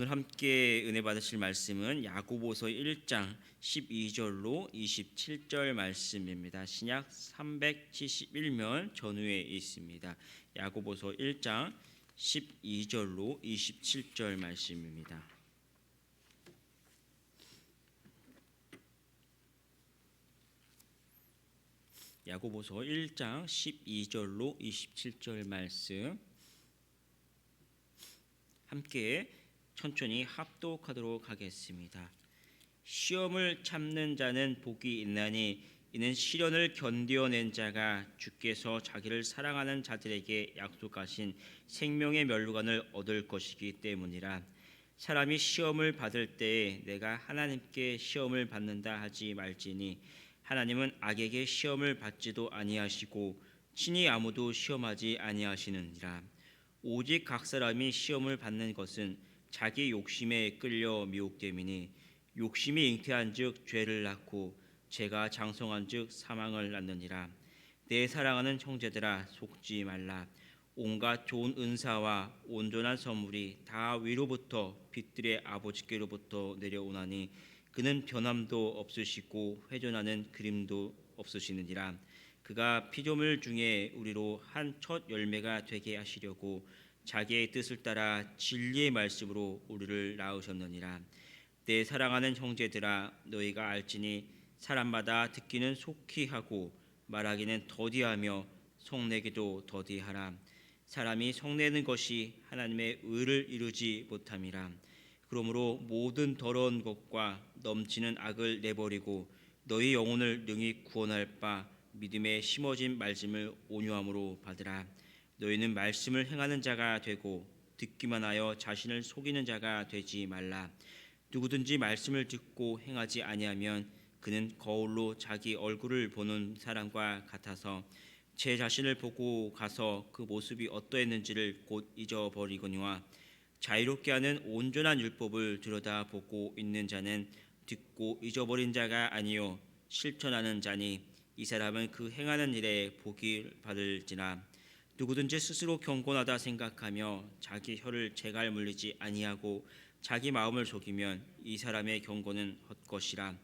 오늘 함께 은혜 받으실 말씀은 야고보서 1장 12절로 27절 말씀입니다. 신약 371면 전후에 있습니다. 야고보서 1장 12절로 27절 말씀입니다. 야고보서 1장 12절로 27절 말씀 함께 천천히 합독하도록 하겠습니다. 시험을 참는 자는 복이 있나니 이는 시련을 견뎌낸 자가 주께서 자기를 사랑하는 자들에게 약속하신 생명의 면류관을 얻을 것이기 때문이라. 사람이 시험을 받을 때에 내가 하나님께 시험을 받는다 하지 말지니 하나님은 악에게 시험을 받지도 아니하시고 친히 아무도 시험하지 아니하시느니라. 오직 각 사람이 시험을 받는 것은 자기 욕심에 끌려 미혹됨이니 욕심이 잉태한즉 죄를 낳고 죄가 장성한즉 사망을 낳느니라. 내 사랑하는 형제들아 속지 말라. 온갖 좋은 은사와 온전한 선물이 다 위로부터 빛들의 아버지께로부터 내려오나니 그는 변함도 없으시고 회전하는 그림도 없으시느니라. 그가 피조물 중에 우리로 한 첫 열매가 되게 하시려고 자기의 뜻을 따라 진리의 말씀으로 우리를 낳으셨느니라. 내 사랑하는 형제들아 너희가 알지니 사람마다 듣기는 속히 하고 말하기는 더디하며 성내기도 더디하라. 사람이 성내는 것이 하나님의 의를 이루지 못함이라. 그러므로 모든 더러운 것과 넘치는 악을 내버리고 너희 영혼을 능히 구원할 바 믿음에 심어진 말씀을 온유함으로 받으라. 너희는 말씀을 행하는 자가 되고 듣기만 하여 자신을 속이는 자가 되지 말라. 누구든지 말씀을 듣고 행하지 아니하면 그는 거울로 자기 얼굴을 보는 사람과 같아서 제 자신을 보고 가서 그 모습이 어떠했는지를 곧 잊어버리거니와 자유롭게 하는 온전한 율법을 들여다보고 있는 자는 듣고 잊어버린 자가 아니요 실천하는 자니 이 사람은 그 행하는 일에 복을 받을지라. 누구든지 스스로 경건하다 생각하며 자기 혀를 재갈 물리지 아니하고 자기 마음을 속이면 이 사람의 경건은 헛것이라.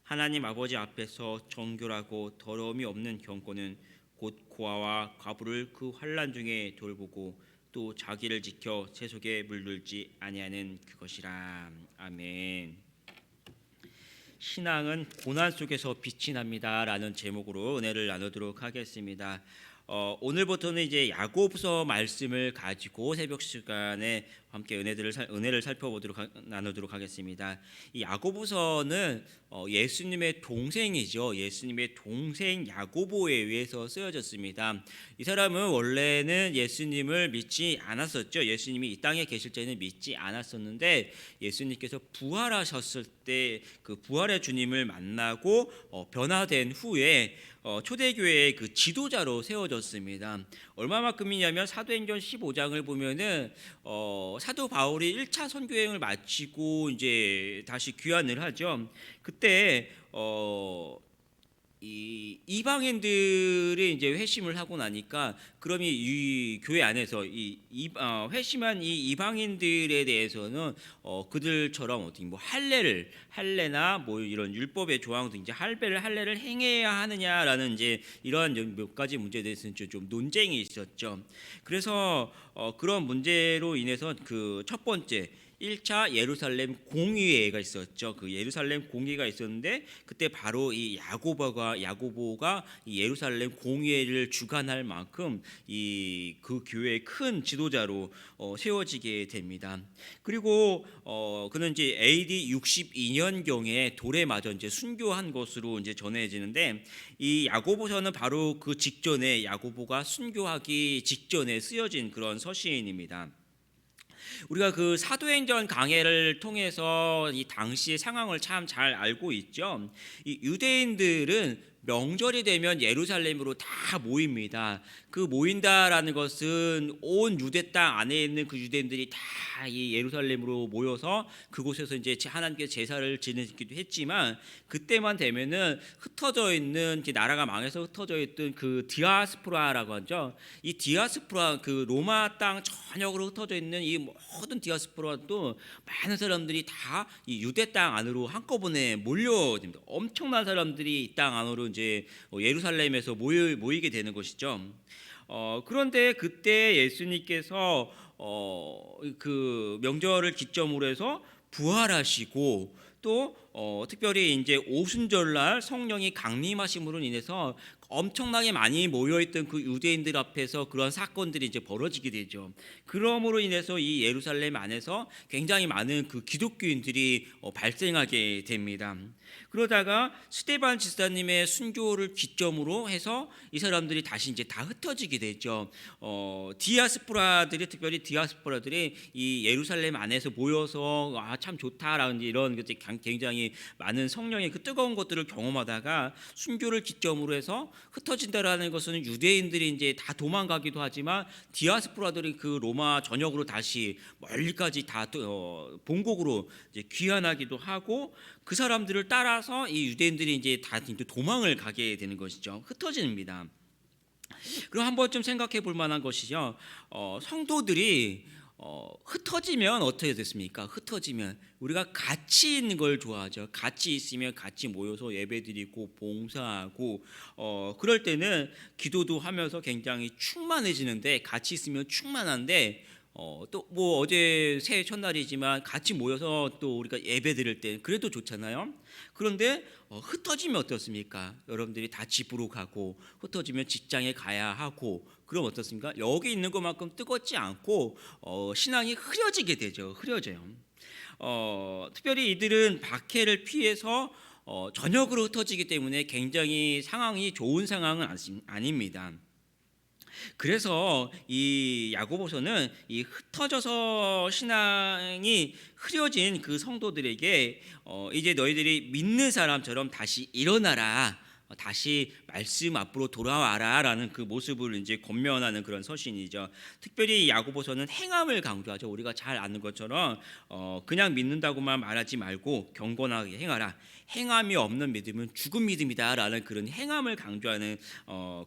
하나님 아버지 앞에서 정결하고 더러움이 없는 경건은 곧 고아와 과부를 그 환난 중에 돌보고 또 자기를 지켜 세속에 물들지 아니하는 그것이라. 아멘. 신앙은 고난 속에서 빛이 납니다라는 제목으로 은혜를 나누도록 하겠습니다. 오늘부터는 이제 야고보서 말씀을 가지고 새벽 시간에 함께 은혜를 살펴보도록 나누도록 하겠습니다. 이 야고보서는 예수님의 동생이죠. 예수님의 동생 야고보에 의해서 쓰여졌습니다. 이 사람은 원래는 예수님을 믿지 않았었죠. 예수님이 이 땅에 계실 때는 믿지 않았었는데 예수님께서 부활하셨을 때 그 부활의 주님을 만나고 변화된 후에 초대교회의 그 지도자로 세워졌습니다. 얼마만큼이냐면 사도행전 15장을 보면은 사도 바울이 1차 선교 여행을 마치고 이제 다시 귀환을 하죠. 그때 이 이방인들이 이제 회심을 하고 나니까 그럼 이 교회 안에서 회심한 이 이방인들에 대해서는 그들처럼 어떻게 뭐 할례나 뭐 이런 율법의 조항도 이제 할례를 행해야 하느냐라는 이제 이러한 몇 가지 문제에 대해서는 좀 논쟁이 있었죠. 그래서 그런 문제로 인해서 그 첫 번째 1차 예루살렘 공의회가 있었죠. 그 예루살렘 공의회가 있었는데 그때 바로 이 야고보가 이 예루살렘 공의회를 주관할 만큼 그 교회의 큰 지도자로 세워지게 됩니다. 그리고 그는 이제 AD 62년 경에 돌에 맞아 이제 순교한 것으로 이제 전해지는데 이 야고보서는 바로 그 직전에 야고보가 순교하기 직전에 쓰여진 그런 서신입니다. 우리가 그 사도행전 강해를 통해서 이 당시의 상황을 참 잘 알고 있죠. 이 유대인들은 명절이 되면 예루살렘으로 다 모입니다. 그 모인다라는 것은 온 유대 땅 안에 있는 그 유대인들이 다 이 예루살렘으로 모여서 그곳에서 이제 하나님께 제사를 지내기도 했지만, 그때만 되면은 흩어져 있는 나라가 망해서 흩어져 있던 그 디아스포라라고 하죠. 이 디아스포라, 그 로마 땅 전역으로 흩어져 있는 이 모든 디아스포라도 많은 사람들이 다 이 유대 땅 안으로 한꺼번에 몰려듭니다. 엄청난 사람들이 이 땅 안으로 이제 예루살렘에서 모이게 되는 것이죠. 그런데 그때 예수님께서 그 명절을 기점으로 해서 부활하시고, 또 특별히 이제 오순절날 성령이 강림하심으로 인해서 엄청나게 많이 모여있던 그 유대인들 앞에서 그런 사건들이 이제 벌어지게 되죠. 그러므로 인해서 이 예루살렘 안에서 굉장히 많은 그 기독교인들이 발생하게 됩니다. 그러다가 스데반 집사님의 순교를 기점으로 해서 이 사람들이 다시 이제 다 흩어지게 되죠. 디아스포라들이, 특별히 디아스포라들이 이 예루살렘 안에서 모여서 참 좋다라는 이런 것들이 굉장히 많은 성령의 그 뜨거운 것들을 경험하다가 순교를 기점으로 해서 흩어진다라는 것은 유대인들이 이제 다 도망가기도 하지만 디아스포라들이 그 로마 전역으로 다시 멀리까지 다 본국으로 이제 귀환하기도 하고, 그 사람들을 따라서 이 유대인들이 이제 다 도망을 가게 되는 것이죠. 흩어집니다. 그럼 한번 좀 생각해 볼 만한 것이죠. 성도들이 흩어지면 어떻게 됐습니까? 흩어지면 우리가 같이 있는 걸 좋아하죠. 같이 있으면 같이 모여서 예배드리고 봉사하고, 그럴 때는 기도도 하면서 굉장히 충만해지는데, 같이 있으면 충만한데, 또 뭐 어제 새해 첫날이지만 같이 모여서 또 우리가 예배 드릴 때 그래도 좋잖아요. 그런데 흩어지면 어떻습니까? 여러분들이 다 집으로 가고, 흩어지면 직장에 가야 하고, 그럼 어떻습니까? 여기 있는 것만큼 뜨겁지 않고 신앙이 흐려지게 되죠. 흐려져요. 특별히 이들은 박해를 피해서 전역으로 흩어지기 때문에 굉장히 상황이 좋은 상황은 아닙니다. 그래서 이 야고보서는 이 흩어져서 신앙이 흐려진 그 성도들에게 이제 너희들이 믿는 사람처럼 다시 일어나라, 다시 말씀 앞으로 돌아와라라는 그 모습을 이제 권면하는 그런 서신이죠. 특별히 야고보서는 행함을 강조하죠. 우리가 잘 아는 것처럼 그냥 믿는다고만 말하지 말고 경건하게 행하라. 행함이 없는 믿음은 죽은 믿음이다라는 그런 행함을 강조하는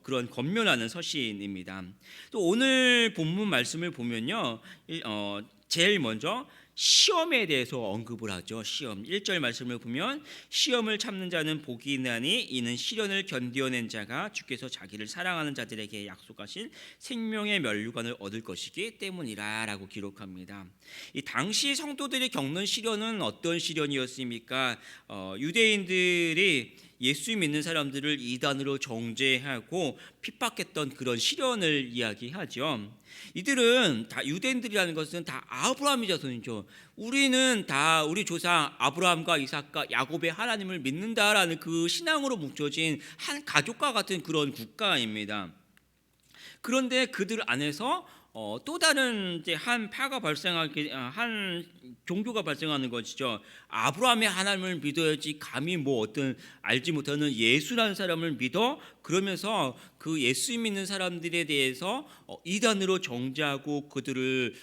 그런 권면하는 서신입니다. 또 오늘 본문 말씀을 보면요, 제일 먼저 시험에 대해서 언급을 하죠. 시험 1절 말씀을 보면 시험을 참는 자는 복이 있나니 이는 시련을 견디어낸 자가 주께서 자기를 사랑하는 자들에게 약속하신 생명의 면류관을 얻을 것이기 때문이라라고 기록합니다. 이 당시 성도들이 겪는 시련은 어떤 시련이었습니까? 유대인들이 예수 믿는 사람들을 이단으로 정죄하고 핍박했던 그런 시련을 이야기하죠. 이들은 다, 유대인들이라는 것은 다 아브라함의 자손이죠. 우리는 다 우리 조상 아브라함과 이삭과 야곱의 하나님을 믿는다라는 그 신앙으로 뭉쳐진 한 가족과 같은 그런 국가입니다. 그런데 그들 안에서 또 다른 이제 한 파가 발생하게, 한 종교가 발생하는 것이죠. 아브라함의 하나님을 믿어야지 감히 뭐 어떤 알지 못하는 예수라는 사람을 믿어? 그러면서 그 예수 믿는 사람들에 대해서 이단으로 정죄하고 그들을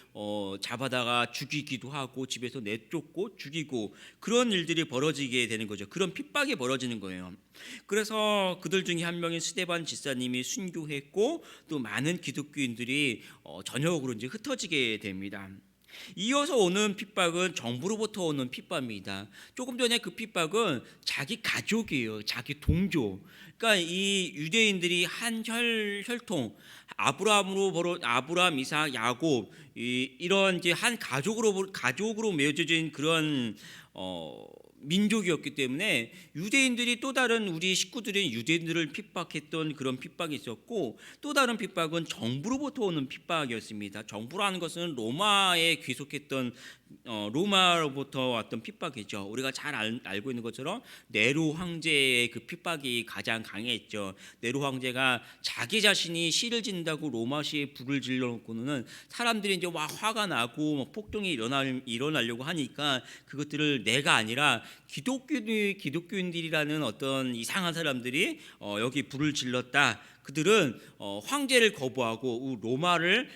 잡아다가 죽이기도 하고 집에서 내쫓고 죽이고, 그런 일들이 벌어지게 되는 거죠. 그런 핍박이 벌어지는 거예요. 그래서 그들 중에 한 명인 스데반 집사님이 순교했고, 또 많은 기독교인들이 전역으로 이제 흩어지게 됩니다. 이어서 오는 핍박은 정부로부터 오는 핍박입니다. 조금 전에 그 핍박은 자기 가족이에요. 자기 동조. 그러니까 이 유대인들이 한 혈통, 아브라함, 이삭, 야곱, 이런 이제 한 가족으로 맺어진 그런 민족이었기 때문에 유대인들이 또 다른 우리 식구들이 유대인들을 핍박했던 그런 핍박이 있었고, 또 다른 핍박은 정부로부터 오는 핍박이었습니다. 정부라는 것은 로마에 귀속했던 로마로부터 왔던 핍박이죠. 우리가 잘 알고 있는 것처럼 네로 황제의 그 핍박이 가장 강했죠. 네로 황제가 자기 자신이 시를 짓는다고 로마시에 불을 질러놓고는 사람들이 이제 막 화가 나고 폭동이 일어나려고 하니까 그것들을 내가 아니라 기독교인들이라는 어떤 이상한 사람들이 여기 불을 질렀다. 그들은 황제를 거부하고 로마를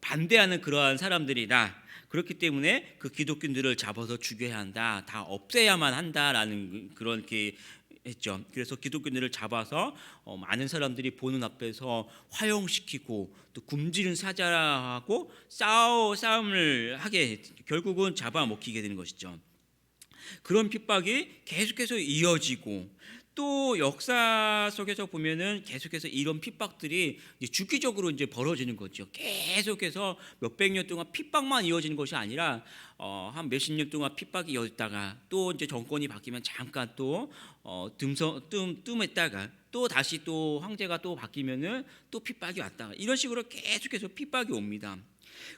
반대하는 그러한 사람들이다. 그렇기 때문에 그 기독교인들을 잡아서 죽여야 한다. 다 없애야만 한다라는 그런 게 했죠. 그래서 기독교인들을 잡아서 많은 사람들이 보는 앞에서 화형시키고 또 굶주린 사자하고 싸움을 하게 결국은 잡아먹히게 되는 것이죠. 그런 핍박이 계속해서 이어지고 또 역사 속에서 보면은 계속해서 이런 핍박들이 이제 주기적으로 이제 벌어지는 거죠. 계속해서 몇백 년 동안 핍박만 이어지는 것이 아니라 한 몇십 년 동안 핍박이 이어졌다가 또 이제 정권이 바뀌면 잠깐 또 뜸했다가 또 다시 또 황제가 또 바뀌면은 또 핍박이 왔다가 이런 식으로 계속해서 핍박이 옵니다.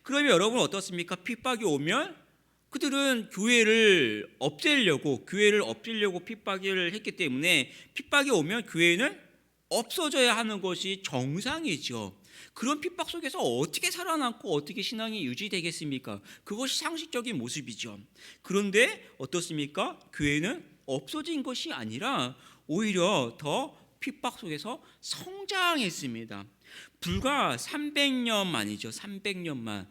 그러면 여러분 어떻습니까? 핍박이 오면 그들은 교회를 없애려고 핍박을 했기 때문에 핍박이 오면 교회는 없어져야 하는 것이 정상이죠. 그런 핍박 속에서 어떻게 살아남고 어떻게 신앙이 유지되겠습니까? 그것이 상식적인 모습이죠. 그런데 어떻습니까? 교회는 없어진 것이 아니라 오히려 더 핍박 속에서 성장했습니다. 불과 300년 만이죠. 300년 만.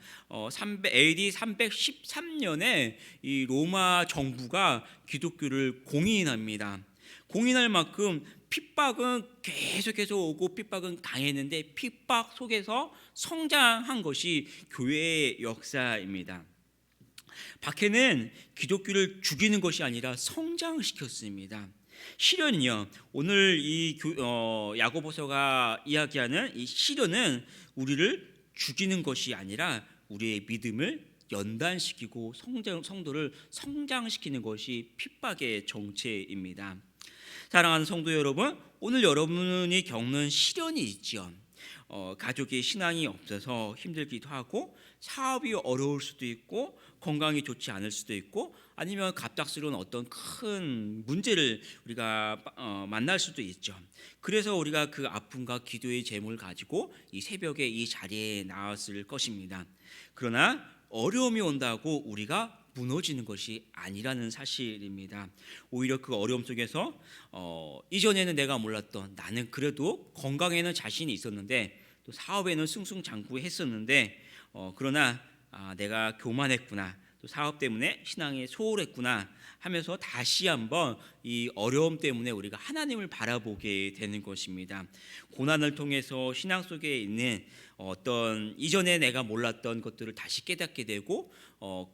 AD 313년에 이 로마 정부가 기독교를 공인합니다. 공인할 만큼 핍박은 계속해서 오고 핍박은 강했는데 핍박 속에서 성장한 것이 교회의 역사입니다. 박해는 기독교를 죽이는 것이 아니라 성장시켰습니다. 시련이요. 오늘 이 야고보서가 이야기하는 이 시련은 우리를 죽이는 것이 아니라 우리의 믿음을 연단시키고 성도를 성장시키는 것이 핍박의 정체입니다. 사랑하는 성도 여러분, 오늘 여러분이 겪는 시련이 있죠. 가족의 신앙이 없어서 힘들기도 하고 사업이 어려울 수도 있고 건강이 좋지 않을 수도 있고 아니면 갑작스러운 어떤 큰 문제를 우리가 만날 수도 있죠. 그래서 우리가 그 아픔과 기도의 제목을 가지고 이 새벽에 이 자리에 나왔을 것입니다. 그러나 어려움이 온다고 우리가 무너지는 것이 아니라는 사실입니다. 오히려 그 어려움 속에서 이전에는 내가 몰랐던 나는 그래도 건강에는 자신이 있었는데 또 사업에는 승승장구했었는데 그러나 내가 교만했구나 또 사업 때문에 신앙에 소홀했구나 하면서 다시 한번 이 어려움 때문에 우리가 하나님을 바라보게 되는 것입니다. 고난을 통해서 신앙 속에 있는 어떤 이전에 내가 몰랐던 것들을 다시 깨닫게 되고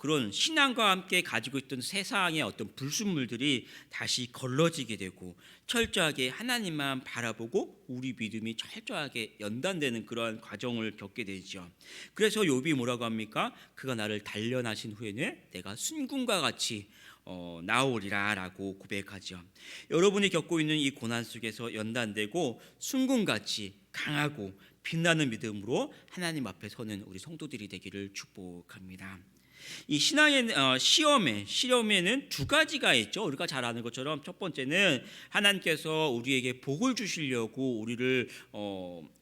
그런 신앙과 함께 가지고 있던 세상의 어떤 불순물들이 다시 걸러지게 되고 철저하게 하나님만 바라보고 우리 믿음이 철저하게 연단되는 그러한 과정을 겪게 되죠. 그래서 욥이 뭐라고 합니까? 그가 나를 단련하신 후에는 내가 순금과 같이 나오리라라고 고백하죠. 여러분이 겪고 있는 이 고난 속에서 연단되고 순금같이 강하고 빛나는 믿음으로 하나님 앞에 서는 우리 성도들이 되기를 축복합니다. 이 신앙의 시험에는 두 가지가 있죠. 우리가 잘 아는 것처럼 첫 번째는 하나님께서 우리에게 복을 주시려고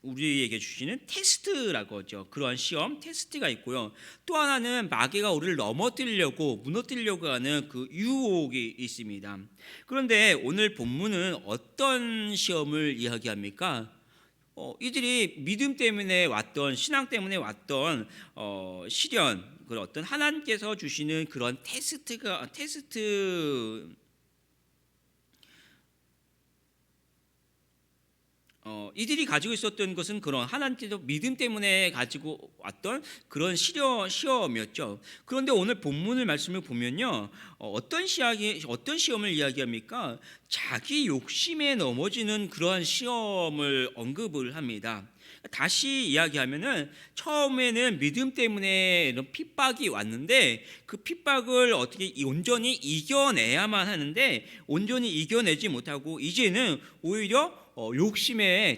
우리에게 주시는 테스트라고 하죠. 그러한 시험 테스트가 있고요. 또 하나는 마귀가 우리를 무너뜨리려고 하는 그 유혹이 있습니다. 그런데 오늘 본문은 어떤 시험을 이야기합니까? 이들이 믿음 때문에 왔던 신앙 때문에 왔던 시련 그런 어떤 하나님께서 주시는 그런 테스트 이들이 가지고 있었던 것은 그런 하나님께서 믿음 때문에 가지고 왔던 그런 시험이었죠. 그런데 오늘 본문을 말씀을 보면요, 어떤 시험을 이야기합니까? 자기 욕심에 넘어지는 그러한 시험을 언급을 합니다. 다시 이야기하면은 처음에는 믿음 때문에 이런 핍박이 왔는데 그 핍박을 어떻게 온전히 이겨내야만 하는데 온전히 이겨내지 못하고 이제는 오히려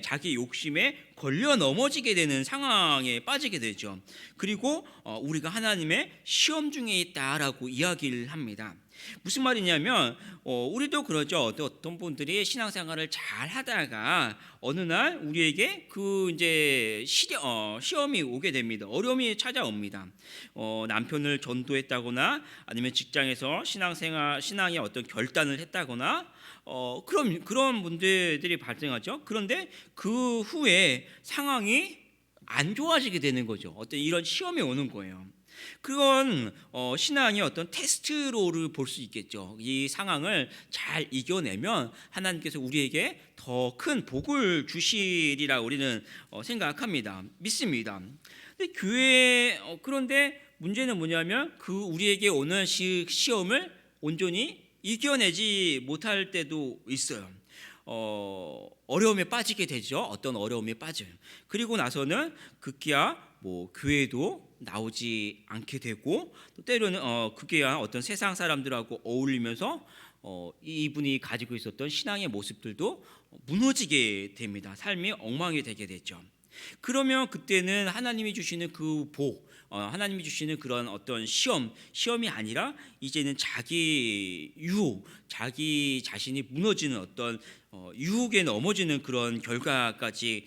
자기 욕심에 걸려 넘어지게 되는 상황에 빠지게 되죠. 그리고 우리가 하나님의 시험 중에 있다라고 이야기를 합니다. 무슨 말이냐면 우리도 그러죠. 어떤 분들이 신앙생활을 잘 하다가 어느 날 우리에게 그 이제 시험이 오게 됩니다. 어려움이 찾아옵니다. 남편을 전도했다거나 아니면 직장에서 신앙의 어떤 결단을 했다거나 그런 문제들이 발생하죠. 그런데 그 후에 상황이 안 좋아지게 되는 거죠. 어떤 이런 시험이 오는 거예요. 그건 신앙의 어떤 테스트로를 볼 수 있겠죠. 이 상황을 잘 이겨내면 하나님께서 우리에게 더 큰 복을 주시리라 우리는 생각합니다. 믿습니다. 그런데 문제는 뭐냐면 그 우리에게 오는 시험을 온전히 이겨내지 못할 때도 있어요. 어려움에 빠지게 되죠. 어떤 어려움에 빠져요. 그리고 나서는 급기야 교회도 나오지 않게 되고 또 때로는 급기야 어떤 세상 사람들하고 어울리면서 이분이 가지고 있었던 신앙의 모습들도 무너지게 됩니다. 삶이 엉망이 되게 되죠. 그러면 그때는 하나님이 주시는 그 복, 하나님이 주시는 그런 어떤 시험이 아니라 이제는 자기 유혹, 자기 자신이 무너지는 어떤 유혹에 넘어지는 그런 결과까지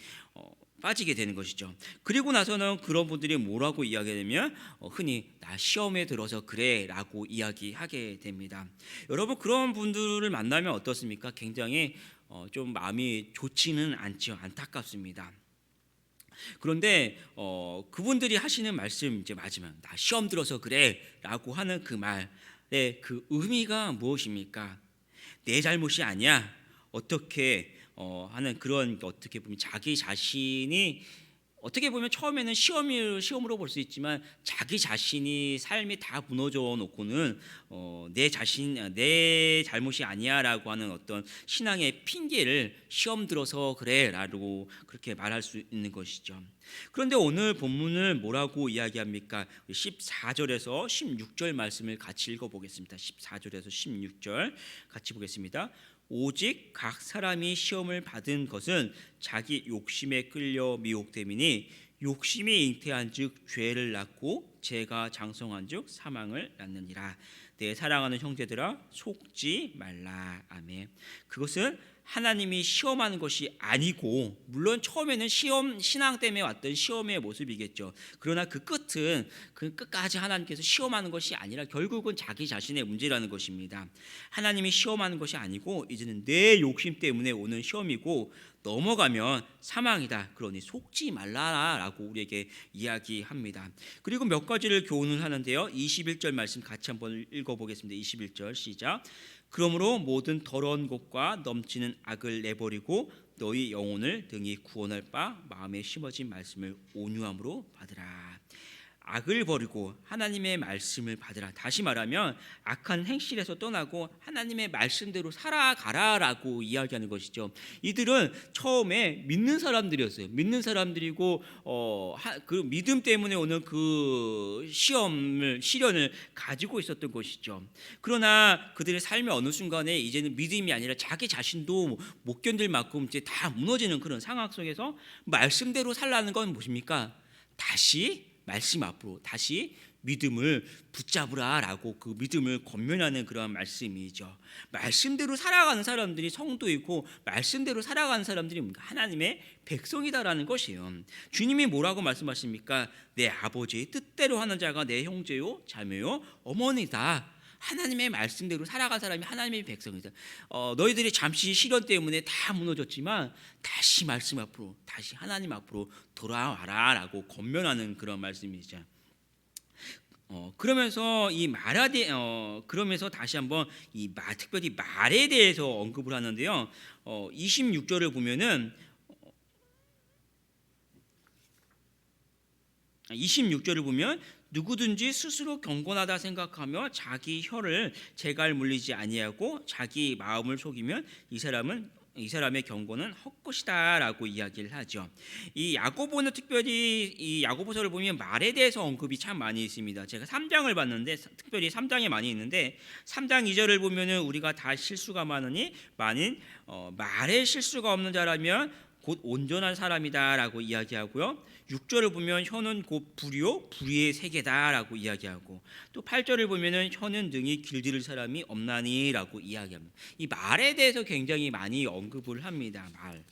빠지게 되는 것이죠. 그리고 나서는 그런 분들이 뭐라고 이야기하냐면 흔히 나 시험에 들어서 그래라고 이야기하게 됩니다. 여러분 그런 분들을 만나면 어떻습니까? 굉장히 좀 마음이 좋지는 않죠. 안타깝습니다. 그런데 그분들이 하시는 말씀 이제 마지막 나 시험 들어서 그래라고 하는 그 말의 그 의미가 무엇입니까? 내 잘못이 아니야. 어떻게 하는 그런 어떻게 보면 자기 자신이 어떻게 보면 처음에는 시험으로 볼 수 있지만 자기 자신이 삶이 다 무너져 놓고는 내 잘못이 아니야라고 하는 어떤 신앙의 핑계를 시험 들어서 그래라고 그렇게 말할 수 있는 것이죠. 그런데 오늘 본문을 뭐라고 이야기합니까? 14절에서 16절 말씀을 같이 읽어보겠습니다. 14절에서 16절 같이 보겠습니다. 오직 각 사람이 시험을 받은 것은 자기 욕심에 끌려 미혹됨이니 욕심이 잉태한즉 죄를 낳고 죄가 장성한즉 사망을 낳느니라. 내 사랑하는 형제들아 속지 말라. 아멘. 그것은 하나님이 시험하는 것이 아니고 물론 처음에는 신앙 때문에 왔던 시험의 모습이겠죠. 그러나 그 끝까지 하나님께서 시험하는 것이 아니라 결국은 자기 자신의 문제라는 것입니다. 하나님이 시험하는 것이 아니고 이제는 내 욕심 때문에 오는 시험이고 넘어가면 사망이다. 그러니 속지 말라라고 우리에게 이야기합니다. 그리고 몇 가지를 교훈을 하는데요. 21절 말씀 같이 한번 읽어보겠습니다. 21절 시작. 그러므로 모든 더러운 것과 넘치는 악을 내버리고 너희 영혼을 등이 구원할 바 마음에 심어진 말씀을 온유함으로 받으라. 악을 버리고 하나님의 말씀을 받으라. 다시 말하면 악한 행실에서 떠나고 하나님의 말씀대로 살아가라라고 이야기하는 것이죠. 이들은 처음에 믿는 사람들이었어요. 믿는 사람들이고 그 믿음 때문에 오는 그 시련을 가지고 있었던 것이죠. 그러나 그들의 삶의 어느 순간에 이제는 믿음이 아니라 자기 자신도 못 견딜 만큼 이제 다 무너지는 그런 상황 속에서 말씀대로 살라는 건 무엇입니까? 다시 말씀 앞으로 다시 믿음을 붙잡으라라고 그 믿음을 권면하는 그런 말씀이죠. 말씀대로 살아가는 사람들이 성도이고 말씀대로 살아가는 사람들이 하나님의 백성이다라는 것이에요. 주님이 뭐라고 말씀하십니까? 내 아버지의 뜻대로 하는 자가 내 형제요 자매요 어머니다. 하나님의 말씀대로 살아간 사람이 하나님의 백성이다. 너희들이 잠시 시련 때문에 다 무너졌지만 다시 말씀 앞으로 다시 하나님 앞으로 돌아와라라고 권면하는 그런 말씀이죠. 그러면서 그러면서 다시 한번 특별히 말에 대해서 언급을 하는데요. 26절을 보면은 26절을 보면 누구든지 스스로 경건하다 생각하며 자기 혀를 재갈 물리지 아니하고 자기 마음을 속이면 이 사람의 경건은 헛것이다라고 이야기를 하죠. 이 야고보는 특별히 이 야고보서를 보면 말에 대해서 언급이 참 많이 있습니다. 제가 3장을 봤는데 특별히 3장에 많이 있는데 3장 2절을 보면은 우리가 다 실수가 많으니 말에 실수가 없는 자라면 곧 온전한 사람이다라고 이야기하고요. 6절을 보면 혀는 곧 불이요 불의의 세계다라고 이야기하고, 또 8절을 보면은 혀는 능히 길들일 사람이 없나니라고 이야기합니다. 이 말에 대해서 굉장히 많이 언급을 합니다. 말.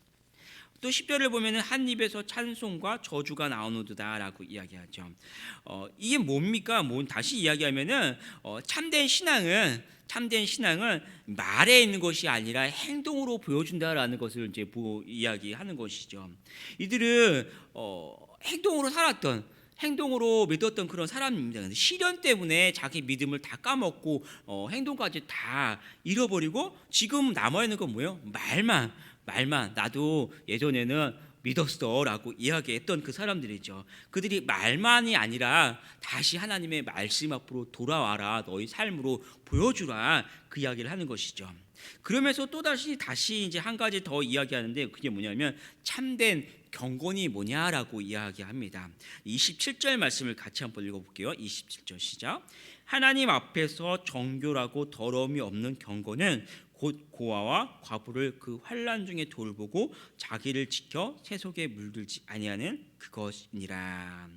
또 10절을 보면은 한 입에서 찬송과 저주가 나오노도다라고 이야기하죠. 이게 뭡니까? 다시 이야기하면은 참된 신앙은 말에 있는 것이 아니라 행동으로 보여준다라는 것을 이제 이야기하는 것이죠. 이들은 행동으로 믿었던 그런 사람입니다. 시련 때문에 자기 믿음을 다 까먹고 행동까지 다 잃어버리고 지금 남아있는 건 뭐예요? 말만 나도 예전에는 믿었어라고 이야기했던 그 사람들이죠. 그들이 말만이 아니라 다시 하나님의 말씀 앞으로 돌아와라, 너희 삶으로 보여주라, 그 이야기를 하는 것이죠. 그러면서 다시 이제 한 가지 더 이야기하는데, 그게 뭐냐면 참된 경건이 뭐냐라고 이야기합니다. 27절 말씀을 같이 한번 읽어볼게요. 27절 시작. 하나님 앞에서 정결하고 더러움이 없는 경건은 곧 고아와 과부를 그 환난 중에 돌보고 자기를 지켜 세속에 물들지 아니하는 그것이니라.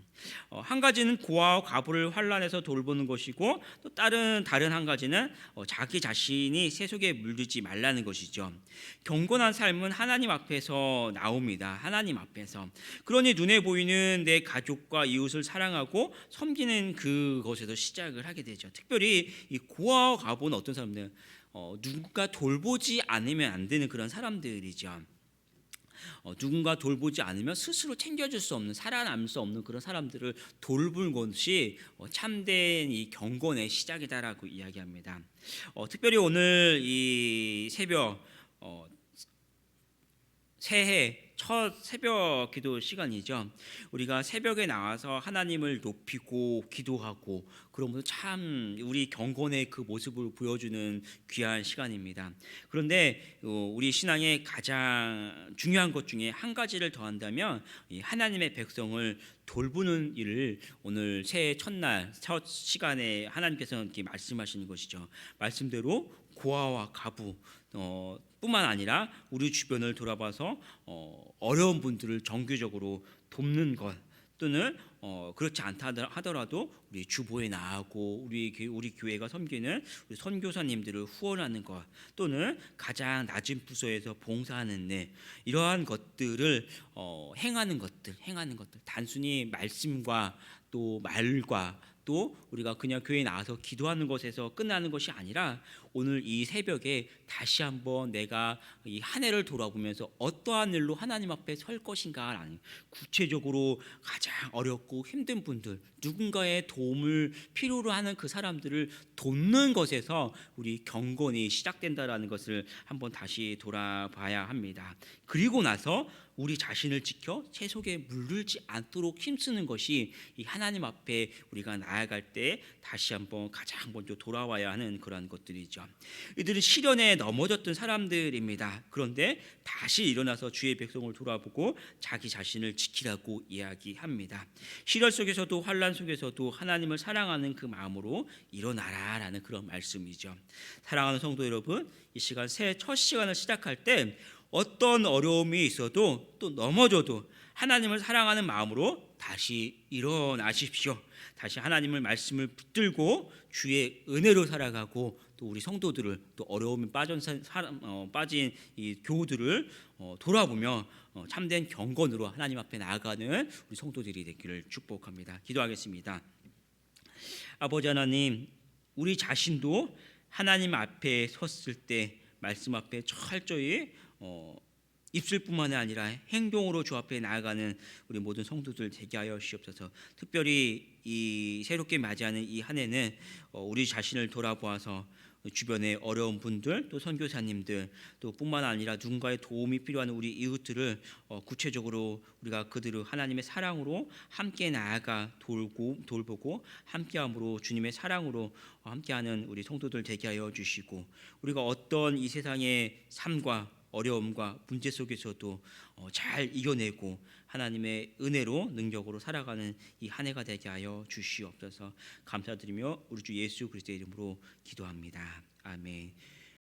한 가지는 고아와 과부를 환난에서 돌보는 것이고, 또 다른 한 가지는 자기 자신이 세속에 물들지 말라는 것이죠. 경건한 삶은 하나님 앞에서 나옵니다. 하나님 앞에서. 그러니 눈에 보이는 내 가족과 이웃을 사랑하고 섬기는 그것에서 시작을 하게 되죠. 특별히 이 고아와 과부는 어떤 사람들? 누군가 돌보지 않으면 안 되는 그런 사람들이죠. 누군가 돌보지 않으면 스스로 챙겨줄 수 없는, 살아남을 수 없는 그런 사람들을 돌볼 것이 참된 이 경건의 시작이다라고 이야기합니다. 특별히 오늘 이 새벽 새해 첫 새벽 기도 시간이죠. 우리가 새벽에 나와서 하나님을 높이고 기도하고 그러면서 참 우리 경건의 그 모습을 보여주는 귀한 시간입니다. 그런데 우리 신앙의 가장 중요한 것 중에 한 가지를 더한다면 이 하나님의 백성을 돌보는 일을 오늘 새해 첫날 첫 시간에 하나님께서 이렇게 말씀하시는 것이죠. 말씀대로 고아와 과부 뿐만 아니라 우리 주변을 돌아봐서 어려운 분들을 정기적으로 돕는 것, 또는 그렇지 않다 하더라도 우리 주보에 나가고 우리 교회가 섬기는 우리 선교사님들을 후원하는 것, 또는 가장 낮은 부서에서 봉사하는 일, 이러한 것들을 행하는 것들, 단순히 말씀과 또 말과 또 우리가 그냥 교회에 나와서 기도하는 것에서 끝나는 것이 아니라, 오늘 이 새벽에 다시 한번 내가 이 한 해를 돌아보면서 어떠한 일로 하나님 앞에 설 것인가라는, 구체적으로 가장 어렵고 힘든 분들, 누군가의 도움을 필요로 하는 그 사람들을 돕는 것에서 우리 경건이 시작된다라는 것을 한번 다시 돌아봐야 합니다. 그리고 나서 우리 자신을 지켜 세속에 물들지 않도록 힘쓰는 것이 이 하나님 앞에 우리가 나아갈 때 다시 한번 가장 먼저 돌아와야 하는 그런 것들이죠. 이들은 시련에 넘어졌던 사람들입니다. 그런데 다시 일어나서 주의 백성을 돌아보고 자기 자신을 지키라고 이야기합니다. 시련 속에서도 환난 속에서도 하나님을 사랑하는 그 마음으로 일어나라라는 그런 말씀이죠. 사랑하는 성도 여러분, 이 시간 새해 첫 시간을 시작할 때 어떤 어려움이 있어도 또 넘어져도 하나님을 사랑하는 마음으로 다시 일어나십시오. 다시 하나님을 말씀을 붙들고 주의 은혜로 살아가고, 또 우리 성도들을, 또 어려움에 빠진 이 교우들을 돌아보며 참된 경건으로 하나님 앞에 나아가는 우리 성도들이 되기를 축복합니다. 기도하겠습니다. 아버지 하나님, 우리 자신도 하나님 앞에 섰을 때 말씀 앞에 철저히 입술뿐만 아니라 행동으로 주 앞에 나아가는 우리 모든 성도들 되게 하여 주시옵소서. 특별히 이 새롭게 맞이하는 이 한 해는 우리 자신을 돌아보아서 주변에 어려운 분들, 또 선교사님들, 또 뿐만 아니라 누군가의 도움이 필요한 우리 이웃들을 구체적으로 우리가 그들을 하나님의 사랑으로 함께 나아가 돌보고 함께함으로 주님의 사랑으로 함께하는 우리 성도들 되게 하여 주시고, 우리가 어떤 이 세상의 삶과 어려움과 문제 속에서도 잘 이겨내고 하나님의 은혜로 능력으로 살아가는 이 한 해가 되게 하여 주시옵소서. 감사드리며 우리 주 예수 그리스도의 이름으로 기도합니다. 아멘.